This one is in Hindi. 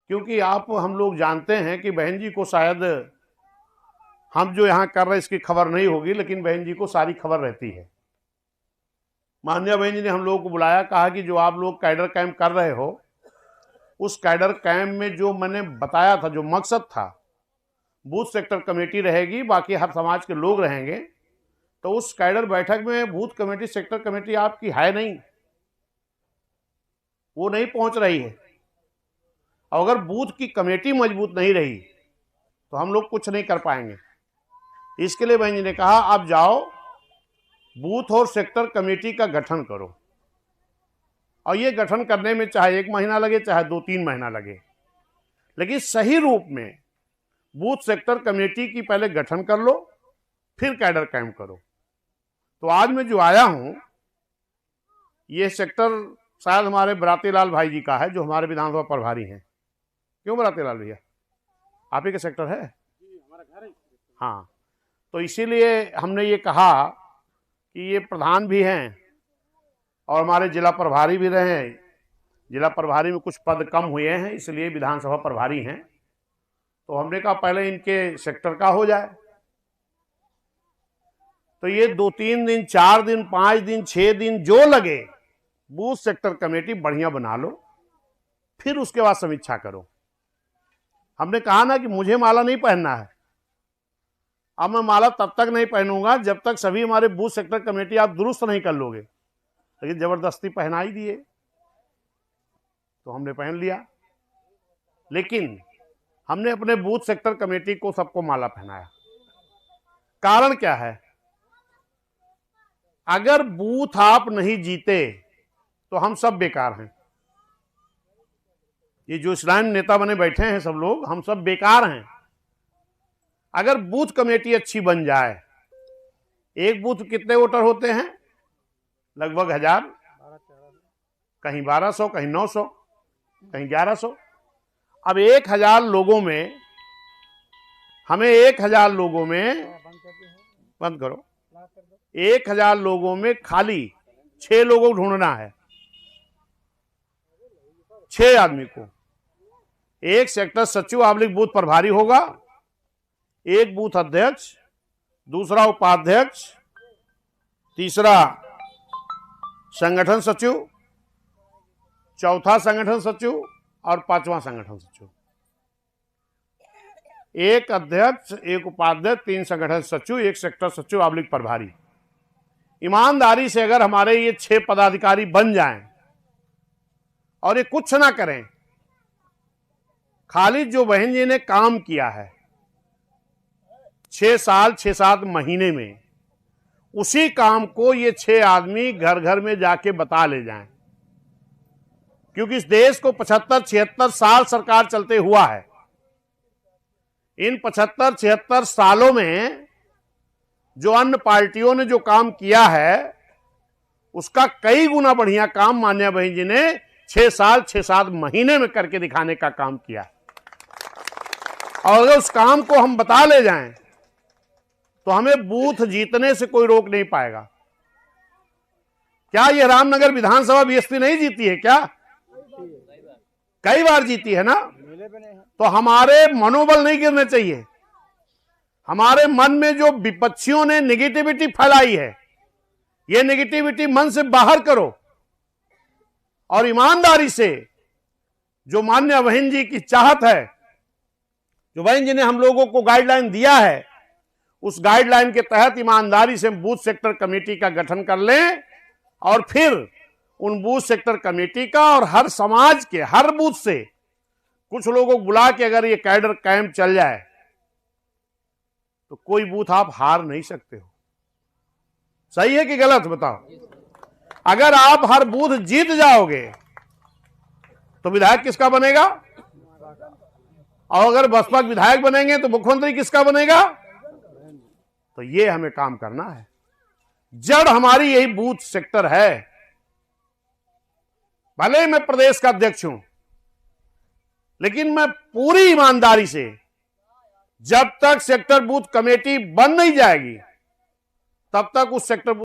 क्योंकि आप हम लोग जानते हैं कि बहन जी को शायद हम जो यहाँ कर रहे हैं इसकी खबर नहीं होगी, लेकिन बहन जी को सारी खबर रहती है। माननीय बहन जी ने हम लोगों को बुलाया, कहा कि जो आप लोग कैडर कैंप कर रहे हो, उस कैडर कैंप में जो मैंने बताया था, जो मकसद था, बूथ सेक्टर कमेटी रहेगी, बाकी हर समाज के लोग रहेंगे। तो उस कैडर बैठक में बूथ कमेटी, सेक्टर कमेटी आपकी है नहीं, वो नहीं पहुंच रही है। और अगर बूथ की कमेटी मजबूत नहीं रही तो हम लोग कुछ नहीं कर पाएंगे। इसके लिए बहन जी ने कहा आप जाओ, बूथ और सेक्टर कमेटी का गठन करो, और ये गठन करने में चाहे 1 महीना लगे, चाहे 2-3 महीना लगे, लेकिन सही रूप में बूथ सेक्टर कमेटी की पहले गठन कर लो, फिर कैडर कैंप करो। तो आज मैं जो आया हूं, ये सेक्टर शायद हमारे बरातीलाल भाई जी का है, जो हमारे विधानसभा प्रभारी हैं। क्यों बरातीलाल भैया, आप ही का सेक्टर है? हमारा घर है। हाँ, तो इसीलिए हमने ये कहा कि ये प्रधान भी हैं और हमारे जिला प्रभारी भी रहे हैं। जिला प्रभारी में कुछ पद कम हुए हैं, इसलिए विधानसभा प्रभारी हैं। तो हमने कहा पहले इनके सेक्टर का हो जाए। तो ये 2-3 दिन, 4 दिन, 5 दिन, 6 दिन जो लगे, बूथ सेक्टर कमेटी बढ़िया बना लो, फिर उसके बाद समीक्षा करो। हमने कहा ना कि मुझे माला नहीं पहनना है। अब मैं माला तब तक नहीं पहनूंगा जब तक सभी हमारे बूथ सेक्टर कमेटी आप दुरुस्त नहीं कर लोगे। लेकिन जबरदस्ती पहना ही दिए तो हमने पहन लिया। लेकिन हमने अपने बूथ सेक्टर कमेटी को सबको माला पहनाया। कारण क्या है? अगर बूथ आप नहीं जीते तो हम सब बेकार हैं। ये जो इस्लाम नेता बने बैठे हैं सब लोग, हम सब बेकार हैं। अगर बूथ कमेटी अच्छी बन जाए, एक बूथ कितने वोटर होते हैं? लगभग 1000, कहीं 1200, कहीं 900, कहीं 1100। अब 1000 लोगों में, हमें 1000 लोगों में, बंद करो, 1000 लोगों में खाली 6 लोगों को ढूंढना है। 6 आदमी को। एक सेक्टर सचिव आबलिक बूथ प्रभारी होगा, एक बूथ अध्यक्ष, दूसरा उपाध्यक्ष, तीसरा संगठन सचिव, चौथा संगठन सचिव और 5वां संगठन सचिव। एक अध्यक्ष, एक उपाध्यक्ष, 3 संगठन सचिव, एक सेक्टर सचिव आबलिक प्रभारी। ईमानदारी से अगर हमारे ये 6 पदाधिकारी बन जाएं और ये कुछ ना करें, खाली जो बहन जी ने काम किया है 6 साल 6-7 महीने में, उसी काम को ये 6 आदमी घर घर में जाके बता ले जाएं। क्योंकि इस देश को 75-76 साल सरकार चलते हुआ है। इन 75-76 सालों में जो अन्य पार्टियों ने जो काम किया है, उसका कई गुना बढ़िया काम माननीय बहन जी ने 6 साल 6-7 महीने में करके दिखाने का काम किया। और अगर उस काम को हम बता ले जाएं तो हमें बूथ जीतने से कोई रोक नहीं पाएगा। क्या ये रामनगर विधानसभा बीएसपी नहीं जीती है? क्या कई बार जीती है ना? तो हमारे मनोबल नहीं गिरने चाहिए। हमारे मन में जो विपक्षियों ने नेगेटिविटी फैलाई है, ये नेगेटिविटी मन से बाहर करो और ईमानदारी से जो माननीय बहन जी की चाहत है, जो बहन जी ने हम लोगों को गाइडलाइन दिया है, उस गाइडलाइन के तहत ईमानदारी से बूथ सेक्टर कमेटी का गठन कर लें और फिर उन बूथ सेक्टर कमेटी का और हर समाज के हर बूथ से कुछ लोगों को बुला के अगर ये कैडर कैंप चल जाए तो कोई बूथ आप हार नहीं सकते हो। सही है कि गलत बताओ? अगर आप हर बूथ जीत जाओगे तो विधायक किसका बनेगा? और अगर बसपा विधायक बनेंगे तो मुख्यमंत्री किसका बनेगा? तो ये हमें काम करना है। जड़ हमारी यही बूथ सेक्टर है। भले ही मैं प्रदेश का अध्यक्ष हूं, लेकिन मैं पूरी ईमानदारी से जब तक सेक्टर बूथ कमेटी बन नहीं जाएगी तब तक उस सेक्टर